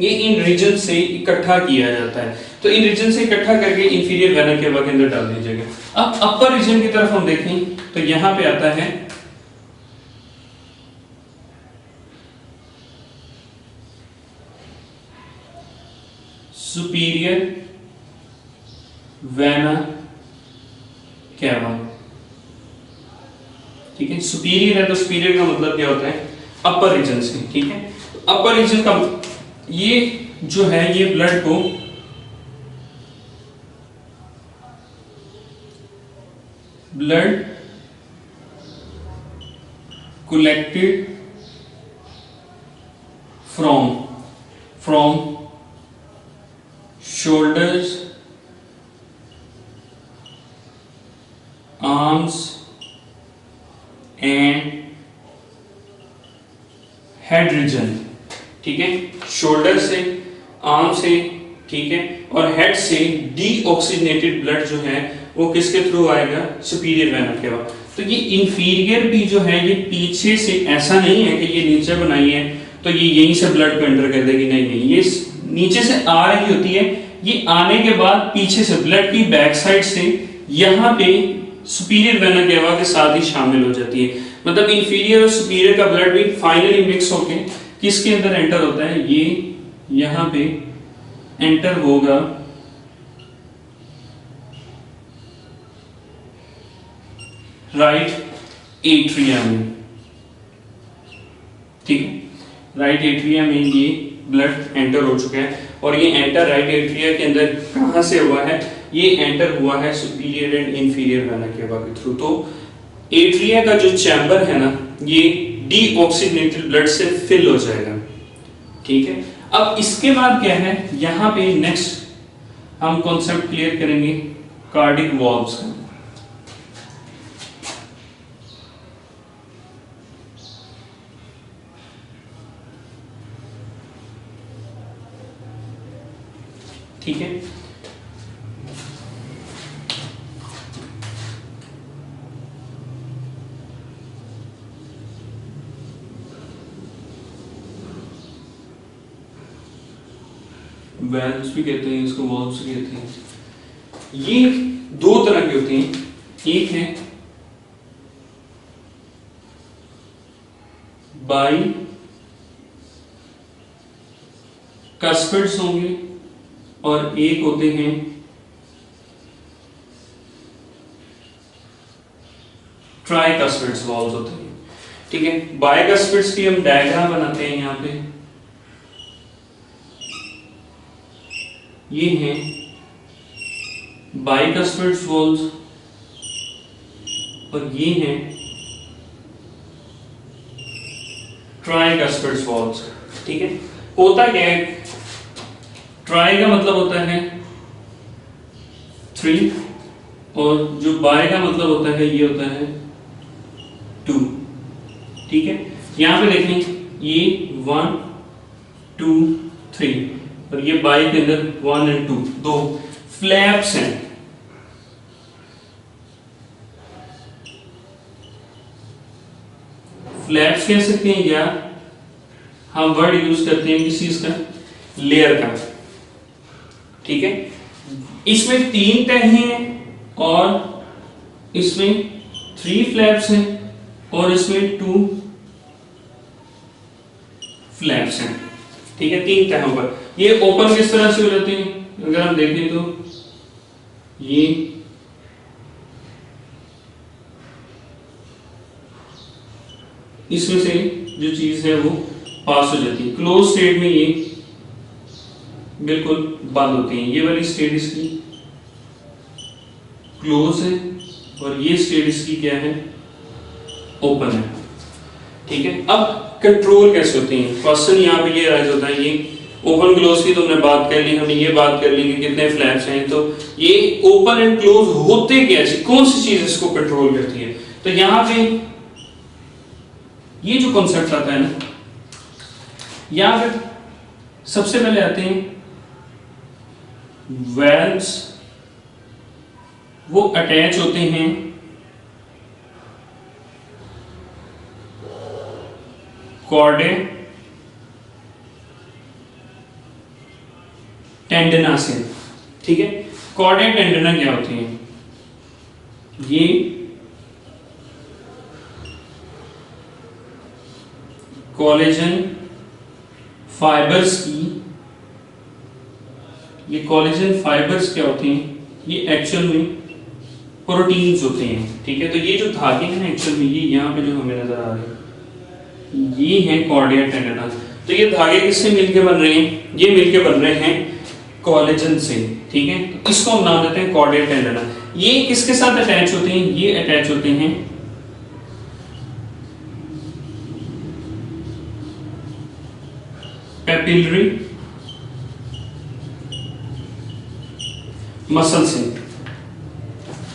ये इन रीजन से इकट्ठा किया जाता है। तो इन रीजन से इकट्ठा करके इंफीरियर वेना केवा के अंदर डाल दीजिएगा। अब अपर रीजन की तरफ हम देखें तो यहां पे आता है सुपीरियर वेना केवा। ठीक है, सुपीरियर है तो सुपीरियर का मतलब क्या होता है, अपर रीजन से। ठीक है, अपर रीजन का ये जो है ये ब्लड को blood collected from shoulders, arms and head region. ठीक है, शोल्डर से, आर्म से, ठीक है, और हेड से डीऑक्सीजनेटेड ब्लड जो है वो किसके थ्रू आएगा, सुपीरियर वेना केवा। तो ये इंफीरियर भी जो है ये पीछे से, ऐसा नहीं है कि ये नीचे बनाई है तो ये यहीं से ब्लड को एंटर कर देगी, नहीं नहीं, ये नीचे से आ रही होती है, ये आने के बाद पीछे से ब्लड की बैक साइड से यहां पे सुपीरियर वेना केवा के साथ ही शामिल हो जाती है। मतलब इंफीरियर और सुपीरियर का ब्लड भी फाइनली मिक्स होके किसके अंदर एंटर होता है, ये यहां पे एंटर होगा राइट एट्रिया में। ठीक है, राइट एट्रिया में ये ब्लड एंटर हो चुका है और ये एंटर राइट एट्रिया के अंदर कहां से हुआ है, ये एंटर हुआ है superior and inferior vena cava के थ्रू। तो एट्रिया का जो चैम्बर है ना ये डीऑक्सीजनेटेड ब्लड से फिल हो जाएगा। ठीक है, अब इसके बाद क्या है, यहां पे नेक्स्ट हम कॉन्सेप्ट क्लियर करेंगे कार्डिक वॉल्व्स का। ठीक है, वेल्व्स भी कहते हैं इसको, वॉल्व्स भी कहते हैं। ये दो तरह के होते हैं, एक है बाई कस्पिड्स होंगे और एक होते हैं ट्राइकस्पिड्स वॉल्व्स होते हैं। ठीक है, बाइकस्पिड्स की हम डायग्राम बनाते हैं यहां पे, ये हैं बाइकस्पिड्स वॉल्व्स और ये हैं ट्राइकस्पिड्स वॉल्व्स। ठीक है, होता क्या है, ट्राई का मतलब होता है 3 और जो बाय का मतलब होता है ये होता है 2। ठीक है, यहां पे देखें ये 1 2 3 और ये बाई के अंदर 1 और 2 दो फ्लैप्स हैं। फ्लैप्स कह सकते हैं या हम वर्ड यूज करते हैं किसी इसका लेयर का। ठीक है, इसमें 3 तह हैं और इसमें 3 फ्लैप्स हैं और इसमें 2 फ्लैप्स हैं। ठीक है, 3 तहों पर ये ओपन किस तरह से हो जाते हैं, अगर हम देखें तो ये इसमें से जो चीज है वो पास हो जाती है। क्लोज स्टेट में ये बिल्कुल बंद होती है, ये वाली स्टेट इसकी क्लोज है और ये स्टेट इसकी क्या है, ओपन है। ठीक है, अब कंट्रोल कैसे होती है, क्वेश्चन यहाँ पे ये राइज होता है। ये ओपन क्लोज की तो हमने बात कर ली, हमने ये बात कर ली कि कितने फ्लैप्स हैं, तो ये ओपन एंड क्लोज होते कैसे, कौन सी चीज इसको कंट्रोल करती है। तो यहाँ पे ये जो कॉन्सेप्ट आता है ना, यहां पे सबसे पहले आते हैं वेल्व्स, वो अटैच होते हैं कॉर्डे टेंडना से, ठीक है। कॉर्डिया टेंडना क्या होती है? ये कोलेजन फाइबर्स की, ये कोलेजन फाइबर्स क्या होते हैं? ये एक्चुअल में प्रोटीन्स होते हैं, ठीक है। तो ये जो धागे हैं ना एक्चुअल में, ये यहाँ पे जो हमें नजर आ रहे हैं ये हैं कॉर्डिया टेंडना। तो ये धागे किससे मिलके बन रहे हैं? ये मिलके बन रहे हैं कोलेजन से, ठीक है। तो इसको हम नाम देते हैं कॉर्डिया टेंडना। ये किसके साथ अटैच होते हैं? ये अटैच होते हैं पेपिलरी मसल से,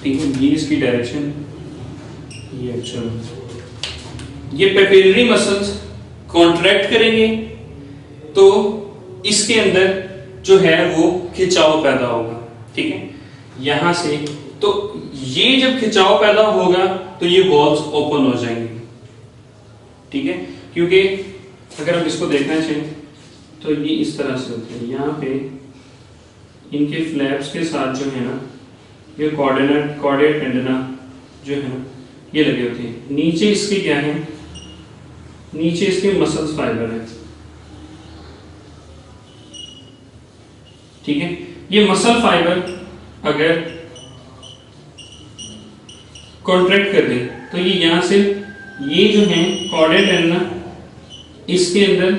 ठीक है। ये इसकी डायरेक्शन, ये एक्चुअल ये पेपिलरी मसल्स कॉन्ट्रैक्ट करेंगे तो इसके अंदर जो है वो खिंचाव पैदा होगा, ठीक है, यहां से। तो ये जब खिंचाव पैदा होगा तो ये वॉल्व्स ओपन हो जाएंगे, ठीक है। क्योंकि अगर हम इसको देखना चाहिए तो ये इस तरह से होते हैं, यहाँ पे इनके फ्लैप्स के साथ जो है ना ये कॉर्डिया टेंडना जो है ना ये लगे होते हैं। नीचे इसके क्या है? नीचे इसके मसल्स फाइबर है, ठीक है। ये मसल फाइबर अगर कॉन्ट्रैक्ट कर दे तो ये यहां से, ये जो है कॉर्डिया टेंडना, इसके अंदर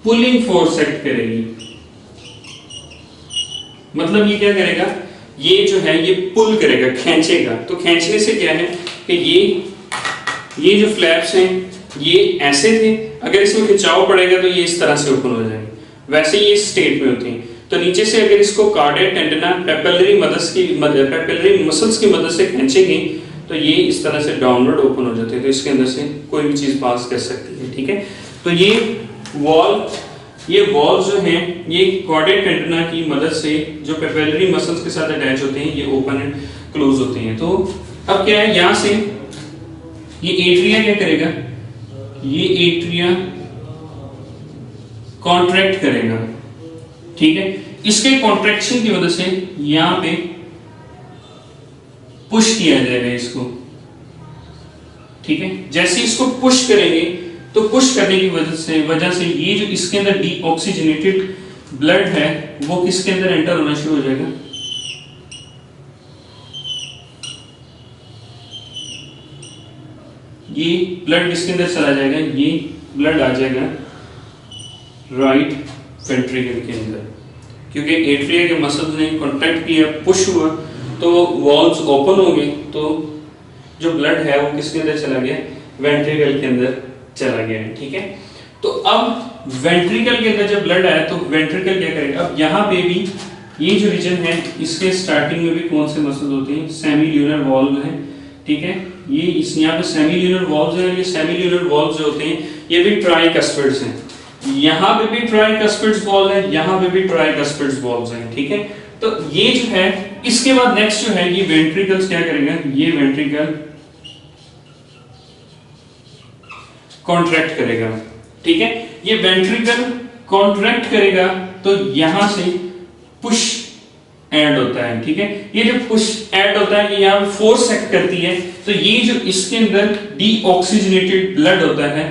पुलिंग फोर्स एक्ट करेगी। मतलब ये क्या करेगा? ये जो है ये पुल करेगा, खींचेगा। तो खींचने से क्या है कि ये जो फ्लैप्स हैं ये ऐसे थे, अगर इसमें खिंचाव पड़ेगा तो ये इस तरह से ओपन हो जाएंगे। वैसे ये इस स्टेट में होती हैं। तो नीचे से अगर इसको कार्डिया टेंडना पेपिलरी मसल्स की मदद से खींचेंगे तो ये इस तरह से डाउनवर्ड ओपन हो जाते हैं। तो इसके अंदर से कोई भी चीज पास कर सकती है, ठीक है। तो ये वॉल्व जो हैं ये कॉर्डिया टेंडना की मदद से जो पेपिलरी मसल्स के साथ अटैच होते हैं ये ओपन एंड क्लोज होते हैं। तो अब क्या है, यहां से ये एट्रिया क्या करेगा? ये एट्रिया कॉन्ट्रैक्ट करेगा, ठीक है। इसके कॉन्ट्रैक्शन की वजह से यहां पे पुश किया जाएगा इसको, ठीक है। जैसे इसको पुश करेंगे तो पुश करने की वजह से ये जो इसके अंदर डीऑक्सीजनेटेड ब्लड है वो किसके अंदर एंटर होना शुरू हो जाएगा? ये ब्लड किसके अंदर चला जाएगा? ये ब्लड आ जाएगा राइट वेंट्रिकल के अंदर, क्योंकि एट्रिया के मसल्स ने कॉन्ट्रैक्ट किया, पुश हुआ तो वॉल्व्स ओपन हो गए। तो जो ब्लड है वो किसके अंदर चला गया? वेंट्रिकल के अंदर चला गया है, ठीक है। तो अब वेंट्रिकल के अंदर जब ब्लड आया तो वेंट्रिकल क्या करेगा? अब यहाँ पे भी ये जो रीजन है इसके स्टार्टिंग में भी कौन से मसल्स होते हैं? सेमील्यूनर वॉल्व है, ठीक है। ये इस यहाँ पे सेमील्यूनर वॉल्व्स हैं। ये सेमील्यूनर वॉल्व्स जो होते हैं ये भी ट्राइकस्पिड्स हैं। यहाँ पे भी ट्राइकस्पिड्स वॉल्व है, यहाँ पे भी ट्राइकस्पिड्स वॉल्व्स हैं, ठीक है। तो ये जो है इसके बाद नेक्स्ट जो है ये वेंट्रिकल्स क्या करेगा? ये वेंट्रिकल कॉन्ट्रैक्ट करेगा, ठीक है। ये वेंट्रिकल कॉन्ट्रैक्ट करेगा तो यहां से पुश ऐड होता है, ठीक है। ये जो पुश ऐड होता है ये यहां पे फोर्स एक्ट करती है। तो ये जो इसके अंदर डीऑक्सीजनेटेड ब्लड होता है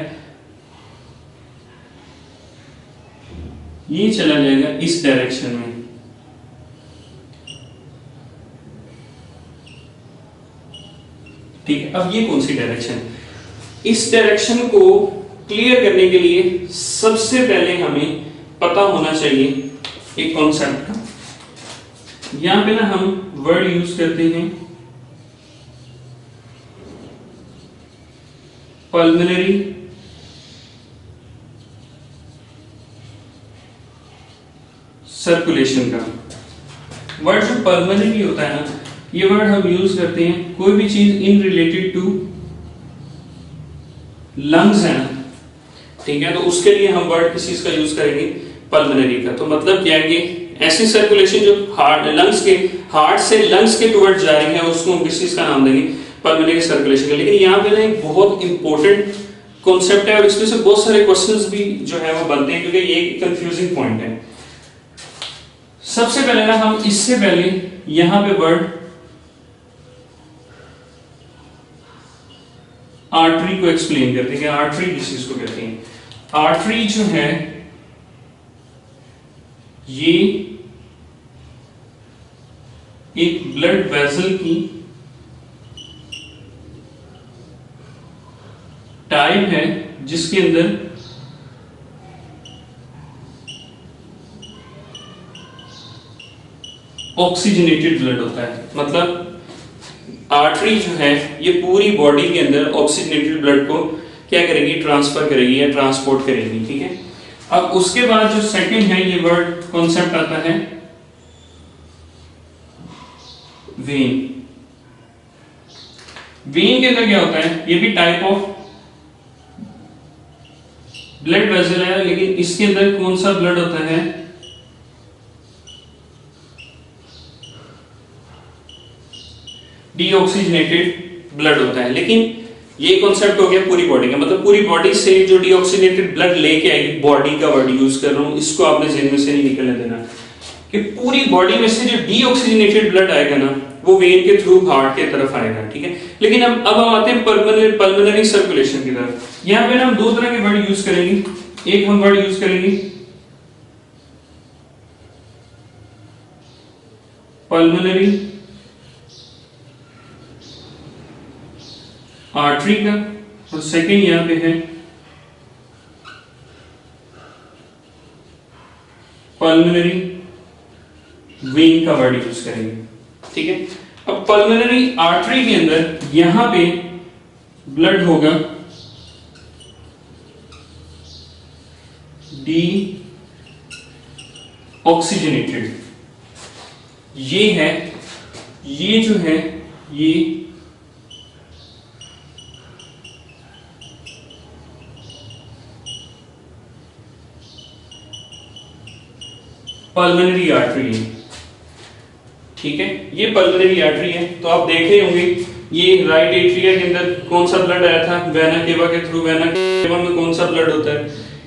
ये चला जाएगा इस डायरेक्शन में, ठीक है। अब ये कौन सी डायरेक्शन? इस डायरेक्शन को क्लियर करने के लिए सबसे पहले हमें पता होना चाहिए एक कॉन्सेप्ट का। यहां पे ना हम वर्ड यूज करते हैं पल्मोनरी सर्कुलेशन का। वर्ड जो पल्मोनरी होता है ना ये वर्ड हम यूज करते हैं कोई भी चीज इन रिलेटेड टू लंग्स है ना, ठीक है। तो उसके लिए हम वर्ड किस चीज का यूज करेंगे? पल्मोनरी का। तो मतलब क्या है कि ऐसी सर्कुलेशन जो हार्ट से लंग्स के टुवर्ड जा रही है उसको हम किस चीज का नाम देंगे? पल्मोनरी सर्कुलेशन का। लेकिन यहाँ पे ना एक बहुत इंपॉर्टेंट कॉन्सेप्ट है और इसमें से बहुत सारे क्वेश्चंस भी जो है वो बनते हैं, क्योंकि ये कंफ्यूजिंग पॉइंट है। सबसे पहले ना हम इससे पहले यहां पे वर्ड आर्टरी को एक्सप्लेन करते हैं कि आर्टरी किस को कहते हैं। आर्टरी जो है ये एक ब्लड वेसल की टाइप है जिसके अंदर ऑक्सीजनेटेड ब्लड होता है। मतलब आर्टरी जो है ये पूरी बॉडी के अंदर ऑक्सीजनेटेड ब्लड को क्या करेगी, ट्रांसफर करेगी या ट्रांसपोर्ट करेगी, ठीक है। अब उसके बाद जो सेकंड है ये वर्ड कॉन्सेप्ट आता है वेन। वेन के अंदर क्या होता है, ये भी टाइप ऑफ ब्लड वेसल है, लेकिन इसके अंदर कौन सा ब्लड होता है, डीऑक्सीजनेटेड ब्लड होता है। लेकिन ये कॉन्सेप्ट हो गया पूरी बॉडी का, मतलब पूरी बॉडी से जो डीऑक्सीजनेटेड ब्लड लेके आएगी, बॉडी का वर्ड यूज कर रहा हूं, इसको आपने ज़हन में से नहीं निकलने देना कि पूरी बॉडी में से जो डीऑक्सीजनेटेड ब्लड आएगा ना वो वेन के थ्रू हार्ट के तरफ आएगा, ठीक है। लेकिन अब हम आते हैं पल्मोनरी सर्कुलेशन की तरफ। यहां पे हम दो तरह के वर्ड यूज करेंगे। एक हम वर्ड यूज करेंगे पल्मोनरी आर्टरी का, और सेकेंड यहां पे है पल्मोनरी वेन का वर्ड यूज करेंगे, ठीक है। अब पल्मोनरी आर्टरी के अंदर यहां पे ब्लड होगा डी ऑक्सीजनेटेड। ये है, ये जो है ये पल्मोनरी आर्टरी है, ठीक है। ये पल्मोनरी आर्टरी है। तो आप देख रहे होंगे ये राइट एट्रिया के अंदर कौन सा ब्लड आया था, वेना केवा के थ्रू। वेना केवा में कौन सा ब्लड होता है,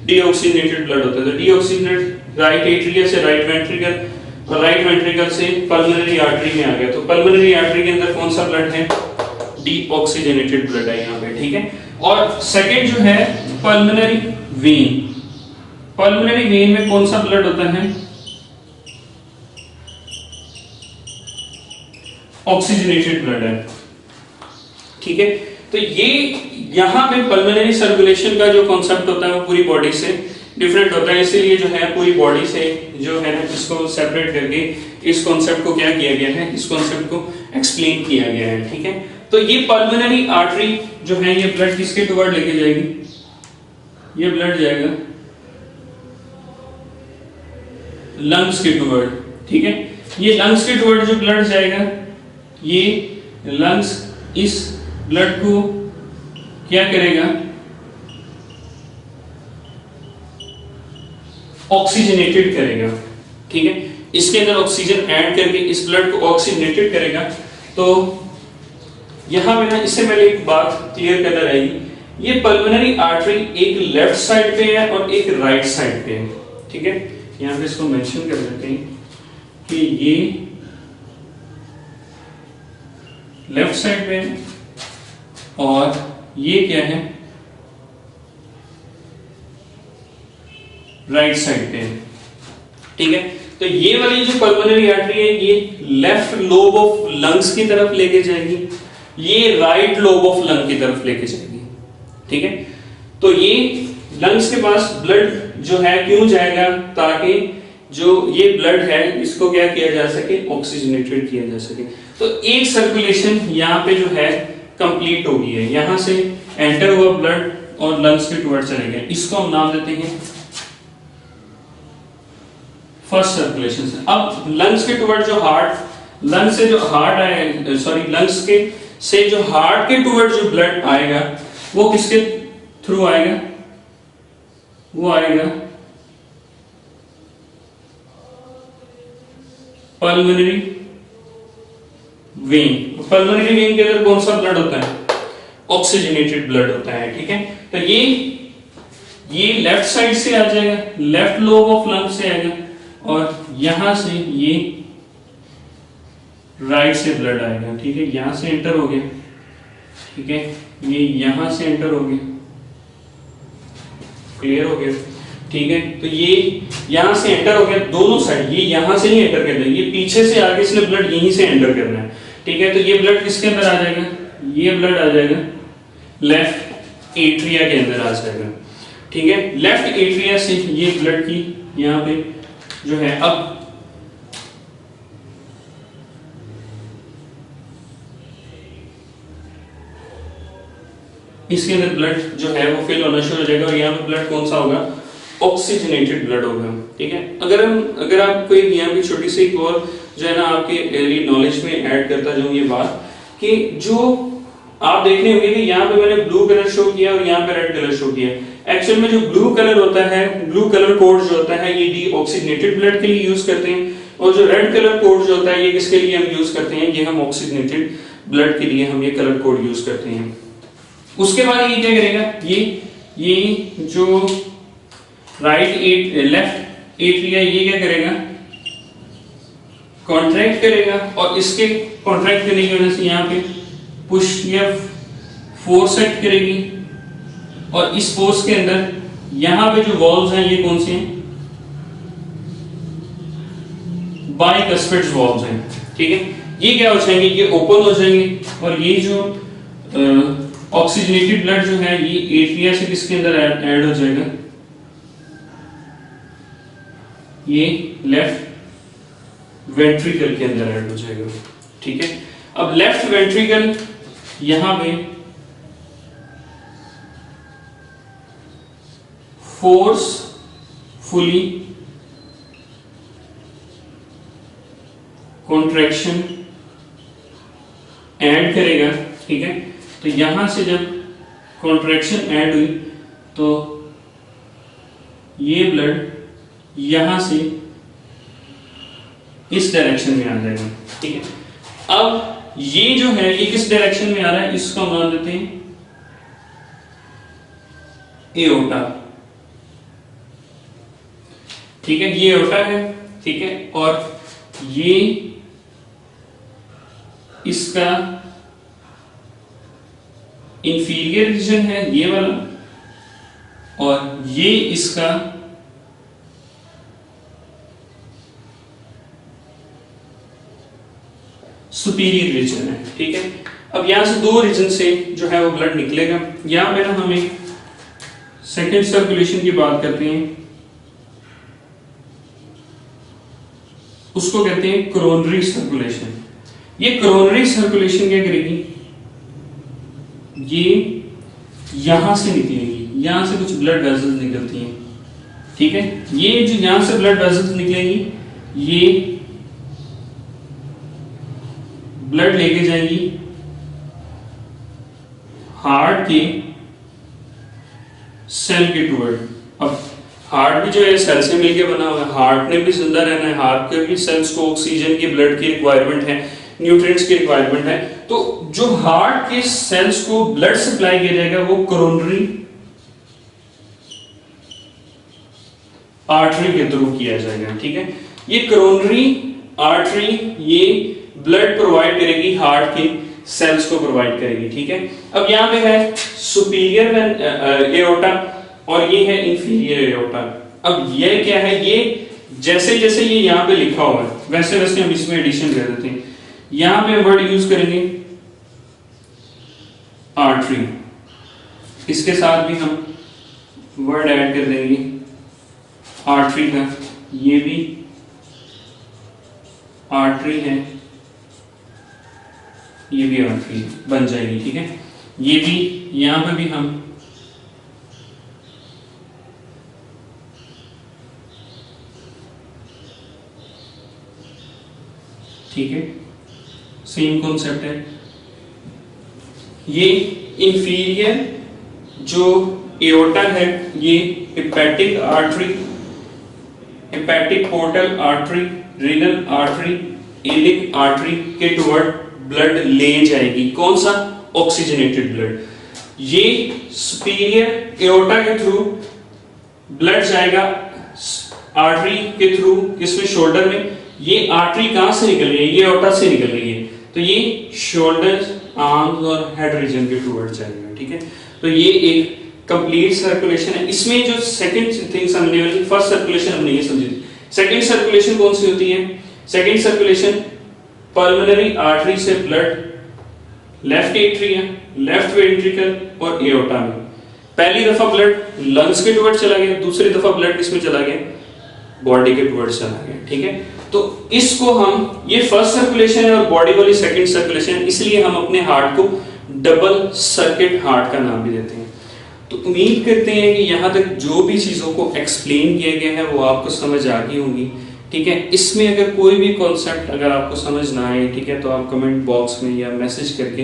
डीऑक्सीजनेटेड ब्लड होता है। तो डीऑक्सीजनेटेड राइट एट्रिया से राइट वेंट्रिकल, और राइट वेंट्रिकल से पल्मोनरी आर्टरी में आ गया। तो पल्मोनरी आर्टरी के अंदर कौन सा ब्लड है, डीऑक्सीजनेटेड ब्लड है यहाँ पे, ठीक है। और सेकेंड जो है पल्मोनरी वेन। पल्मोनरी वेन में कौन सा ब्लड होता है, ऑक्सीजनेटेड ब्लड है, ठीक है। तो ये यहां पे पल्मोनरी सर्कुलेशन का जो कॉन्सेप्ट होता है वो पूरी बॉडी से डिफरेंट होता है, इसीलिए जो है पूरी बॉडी से जो है ना इसको सेपरेट करके इस कॉन्सेप्ट को क्या किया गया है, इस कॉन्सेप्ट को एक्सप्लेन किया गया है, ठीक है। तो ये पल्मोनरी आर्टरी जो है ये ब्लड किसके टुवर्ड लेके जाएगी, ये ब्लड जाएगा लंग्स के टुवर्ड, ठीक है। ये लंग्स के टुवर्ड जो ब्लड जाएगा, ये लंग्स इस ब्लड को क्या करेगा, ऑक्सीजनेटेड करेगा, ठीक है। इसके अंदर ऑक्सीजन ऐड करके इस ब्लड को ऑक्सीजनेटेड करेगा। तो यहां पे ना इससे पहले एक बात क्लियर करना रहेगी, ये पल्मोनरी आर्टरी एक लेफ्ट साइड पे है और एक राइट साइड पे है, ठीक है। यहां पे इसको मेंशन कर देते हैं कि ये लेफ्ट साइड पे है और ये क्या है, राइट साइड पे है, ठीक है। तो ये वाली जो पल्मोनरी आर्टरी है ये लेफ्ट लोब ऑफ लंग्स की तरफ लेके जाएगी, ये राइट लोब ऑफ लंग की तरफ लेके जाएगी, ठीक है। तो ये लंग्स के पास ब्लड जो है क्यों जाएगा, ताकि जो ये ब्लड है इसको क्या किया जा सके, ऑक्सीजनेटेड किया जा सके। तो एक सर्कुलेशन यहाँ पे जो है कंप्लीट हो गई है, यहां से एंटर हुआ ब्लड और लंग्स के टुवर्ड चले गए, इसको हम नाम देते हैं फर्स्ट सर्कुलेशन से। अब लंग्स के टुवर्ड जो हार्ट, लंग्स से जो हार्ट आए, सॉरी लंग्स के से जो हार्ट के टुवर्ड जो ब्लड आएगा वो किसके थ्रू आएगा, वो आएगा पल्मोनरी वेन। पल्मोनरी वेन के अंदर कौन सा ब्लड होता है, ऑक्सीजनेटेड ब्लड होता है, ठीक है। तो ये लेफ्ट साइड से आ जाएगा, लेफ्ट लोब ऑफ लंग से आएगा, और यहां से ये राइट से ब्लड आएगा, ठीक है। यहां से एंटर हो गया, ठीक है, ये यहां से एंटर हो गया, क्लियर हो गया, ठीक है। तो ये यहां से एंटर हो गया दोनों साइड, ये यहां से नहीं एंटर करना है, ये पीछे से आगे इसने ब्लड यहीं से एंटर करना है, ठीक है। तो ये ब्लड किसके अंदर आ जाएगा, ये ब्लड आ जाएगा लेफ्ट एट्रिया के अंदर आ जाएगा, ठीक है। लेफ्ट एट्रिया से ये ब्लड की यहाँ पे जो है, अब इसके अंदर ब्लड जो है वो फिल होना शुरू हो जाएगा, और यहाँ पे ब्लड कौन सा होगा, ऑक्सीजनेटेड ब्लड होगा, ठीक है। अगर आपको एक यहाँ पे छोटी सी एक और जो है ना आपके नॉलेज में ऐड करता जाऊं ये बात, कि जो आप देख रहे होंगे कि यहाँ पे मैंने ब्लू कलर शो किया और यहाँ पे रेड कलर शो किया। एक्चुअल में जो ब्लू कलर होता है, ब्लू कलर कोड जो होता है, ये डीऑक्सीजनेटेड ब्लड के लिए यूज करते हैं, और जो रेड कलर कोड जो होता है ये किसके लिए हम यूज करते हैं, ये हम ऑक्सीजनेटेड ब्लड के लिए हम ये कलर कोड यूज करते हैं। उसके बाद ये क्या करेगा, ये जो लेफ्ट एट्रिया ये क्या करेगा, कॉन्ट्रैक्ट करेगा, और इसके कॉन्ट्रैक्ट करने की वजह से यहाँ पे पुश या फोर्स एक्ट करेगी, और इस फोर्स के अंदर यहाँ पे जो वॉल्व्स हैं ये कौन से हैं, बाइकस्पिड वॉल्व्स हैं, ठीक है। ये क्या हो जाएंगे, ये ओपन हो जाएंगे, और ये जो ऑक्सीजनेटेड ब्लड जो है ये एट्रिया से किसके अंदर ऐड हो जाएगा, ये लेफ्ट वेंट्रिकल के अंदर ऐड हो जाएगा, ठीक है। अब लेफ्ट वेंट्रिकल यहां पे फोर्सफुली कॉन्ट्रैक्शन ऐड करेगा, ठीक है। तो यहां से जब कॉन्ट्रैक्शन ऐड हुई तो ये ब्लड यहां से इस डायरेक्शन में आ जाएगा, ठीक है। अब ये जो है ये किस डायरेक्शन में आ रहा है, इसको हम मान देते हैं एओर्टा, ठीक है। ये एओर्टा है, ठीक है, और ये इसका इंफीरियर रीजन है ये वाला, और ये इसका सुपीरियर रीजन है, ठीक है। अब यहां से दो रीजन से जो है वो ब्लड निकलेगा। यहां पे ना हम एक सेकेंड सर्कुलेशन की बात करते हैं, उसको कहते हैं कोरोनरी सर्कुलेशन। ये कोरोनरी सर्कुलेशन क्या करेगी, ये यहां से निकलेगी, यहां से कुछ ब्लड वेसल्स निकलती हैं, ठीक है। ये जो यहां से ब्लड वेसल्स निकलेंगी, ये ब्लड लेके जाएंगी हार्ट के सेल के टूवर्ड। अब हार्ट भी जो है सेल से मिलकर बना हुआ है, हार्ट ने भी जिंदा रहना है, हार्ट के भी सेल्स को ऑक्सीजन की, ब्लड की रिक्वायरमेंट है, न्यूट्रिएंट्स की रिक्वायरमेंट है। तो जो हार्ट के सेल्स को ब्लड सप्लाई किया जाएगा वो कोरोनरी आर्टरी के थ्रू किया जाएगा, ठीक है। ये कोरोनरी आर्टरी ये ब्लड प्रोवाइड करेगी, हार्ट के सेल्स को प्रोवाइड करेगी, ठीक है। अब यहां पे है सुपीरियर एओर्टा और ये है इंफीरियर एओर्टा। अब ये क्या है, ये जैसे जैसे ये यहां पे लिखा हुआ है वैसे वैसे हम इसमें एडिशन कर देते हैं। यहां पे वर्ड यूज करेंगे आर्टरी, इसके साथ भी हम वर्ड ऐड कर देंगे आर्टरी का, ये भी आर्टरी है, ये भी आर्टरी बन जाएगी, ठीक है। ये भी यहां पे भी हम ठीक है, सेम कॉन्सेप्ट है। ये इंफीरियर जो एओर्टा है ये hepatic artery, hepatic portal artery, renal artery, iliac artery के टुवर्ड ब्लड ले जाएगी। कौन सा? Oxygenated blood. ये सुपीरियर एओर्टा के थ्रू ब्लड जाएगा आर्टरी के थ्रू, किसमें, शोल्डर में। ये आर्टरी कहां से निकल रही है, ये एओर्टा से निकल रही है, तो ये शोल्डर, आर्म्स और हेड रीजन के टूवर्ड जाएगा, ठीक है। तो ये एक कंप्लीट सर्कुलेशन है। इसमें जो सेकंड थिंग समझने वाली, फर्स्ट सर्कुलेशन हमने ये समझी थी, सेकंड सर्कुलेशन कौन सी होती है? सेकंड सर्कुलेशन पल्मोनरी आर्टरी से blood left atrium, left ventricle और एओर्टा में। पहली दफा ब्लड लंग्स के टुवर्ड चला गया, दूसरी दफा ब्लड किसमें चला गया, बॉडी के टुवर्ड चला गया, ठीक है। तो इसको हम, ये फर्स्ट सर्कुलेशन है और बॉडी वाली सेकंड सर्कुलेशन, इसलिए हम अपने हार्ट को डबल सर्किट हार्ट का नाम भी देते हैं। तो उम्मीद करते हैं कि यहाँ तक जो भी चीज़ों को एक्सप्लेन किया गया है वो आपको समझ आ गई होंगी, ठीक है। इसमें अगर कोई भी कॉन्सेप्ट अगर आपको समझ ना आए, ठीक है, तो आप कमेंट बॉक्स में या मैसेज करके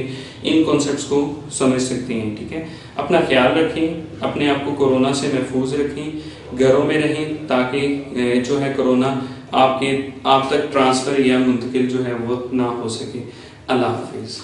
इन कॉन्सेप्ट्स को समझ सकते हैं, ठीक है। अपना ख्याल रखें, अपने आप को कोरोना से महफूज रखें, घरों में रहें, ताकि जो है कोरोना आप तक ट्रांसफ़र या मुंतकिल जो है वो ना हो सके। अल्लाह हाफिज़।